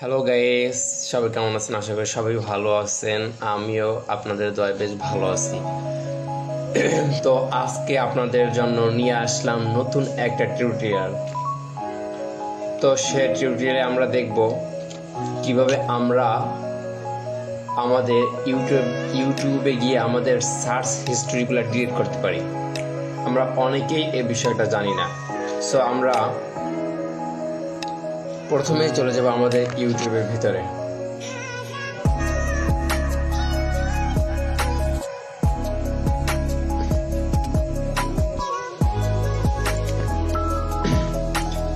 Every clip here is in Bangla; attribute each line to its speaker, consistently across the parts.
Speaker 1: হ্যালো গাইস, সবাই কেমন আছেন? আশা করি সবাই ভালো আছেন। আমিও আপনাদের দয়ায় বেশ ভালো আছি। তো আজকে আপনাদের জন্য নিয়ে আসলাম নতুন একটা টিউটোরিয়াল। তো সে টিউটোরিয়ালে আমরা দেখব কিভাবে আমরা আমাদের ইউটিউবে গিয়ে আমাদের সার্চ হিস্ট্রিগুলো ডিলিট করতে পারি। আমরা অনেকেই এই বিষয়টা জানি না। সো আমরা প্রথমে চলে যাব আমাদের ইউটিউবের ভিতরে।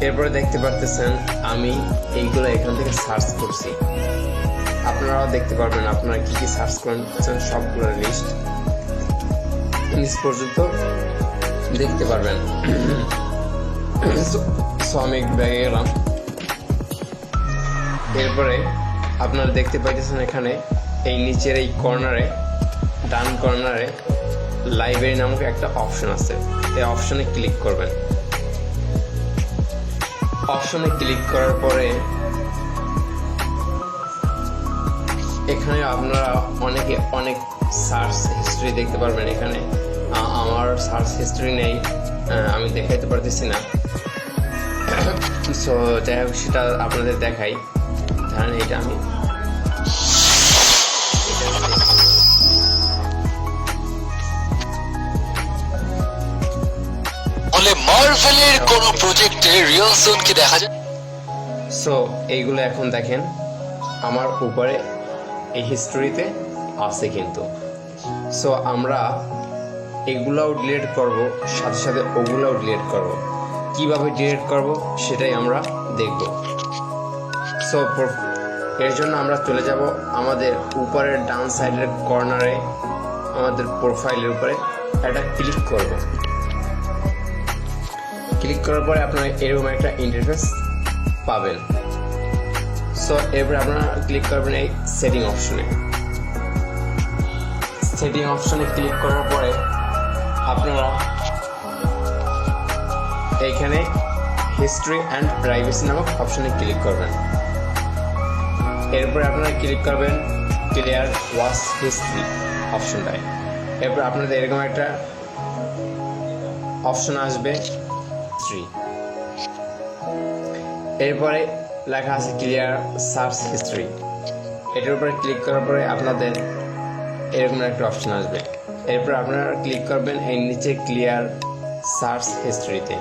Speaker 1: এরপরে দেখতে পারতেছেন আমি এইগুলো এখান থেকে সার্চ করছি। আপনারাও দেখতে পারবেন আপনারা কি কি সার্চ করেছেন, সবগুলো লিস্ট নিচ পর্যন্ত দেখতে পারবেন। সো আমি ব্যাগে গেলাম। এরপরে আপনারা দেখতে পাইতেছেন এখানে এই নিচের এই কর্নারে, ডান কর্নারে লাইব্রেরি নামক একটা অপশন আছে। এই অপশনে ক্লিক করবেন। অপশনে ক্লিক করার পরে এখানে আপনারা অনেক সার্চ হিস্ট্রি দেখতে পারবেন। এখানে আমার সার্চ হিস্ট্রি নেই, আমি দেখাইতে পারতেছি না। সো যাই হোক, সেটা আপনাদের দেখাই। ধরেন এটা আমি
Speaker 2: মার্ভেলের কোন প্রজেক্টে রিয়েল জোনকে দেখা যায়।
Speaker 1: সো এইগুলো এখন দেখেন আমার উপরে এই হিস্ট্রিতে আছে কিন্তু। সো আমরা এগুলাও ডিলিট করব, সাথে সাথে ওগুলাও ডিলিট করব। কিভাবে ডিলিট করব সেটাই আমরা দেখব। সো এর জন্য আমরা চলে যাব আমাদের উপরের ডান সাইডের কর্নারে, আমাদের প্রোফাইলের উপরে একটা ক্লিক করব। ক্লিক করার পরে আপনারা এরকম একটা ইন্টারফেস পাবেন। সো এরপরে আপনারা ক্লিক করবেন এই সেটিং অপশনে। সেটিং অপশনে ক্লিক করার পরে আপনারা এইখানে হিস্ট্রি অ্যান্ড প্রাইভেসি নামক অপশনে ক্লিক করবেন। এরপরে আপনারা ক্লিক করবেন ক্লিয়ার ওয়াচ হিস্ট্রি অপশনটায়। এরপর আপনাদের এরকম একটা অপশন আসবে। এরপরে লেখা আছে ক্লিয়ার সার্চ হিস্ট্রি। এটার উপরে ক্লিক করার পরে আপনাদের এরকম একটা অপশন আসবে। এরপর আপনারা ক্লিক করবেন এই নিচে ক্লিয়ার সার্চ হিস্ট্রিতে।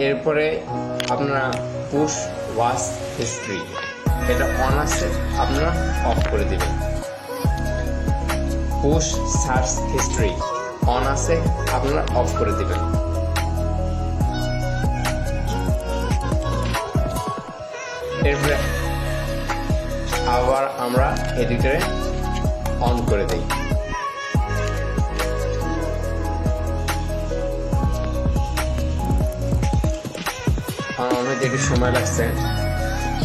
Speaker 1: এরপরে আপনারা পুশ ওয়াচ হিস্ট্রি, এটা অন আছে, আপনারা অফ করে দিবেন। পুশ সার্চ হিস্ট্রি অন আছে, আপনারা অফ করে দিবেন। এরপরে আবার আমরা এডিটরে অন করে দিই। অনেক একটু সময় লাগছে।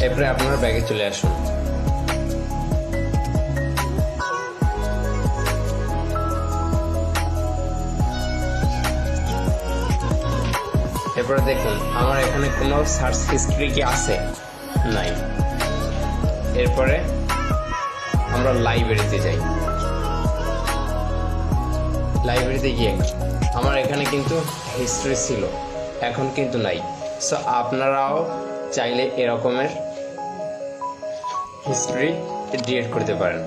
Speaker 1: এরপরে আপনার ব্যাগে চলে আসুন। এরপরে দেখুন আমার এখানে কোনো সার্চ হিস্ট্রি কি আছে? নাই। এরপরে আমরা লাইব্রেরিতে যাই। লাইব্রেরিতে গিয়ে আমার এখানে কিন্তু হিস্ট্রি ছিল, এখন কিন্তু নাই। সো আপনারাও চাইলে এরকমের হিস্ট্রি ডিলিট করতে পারেন।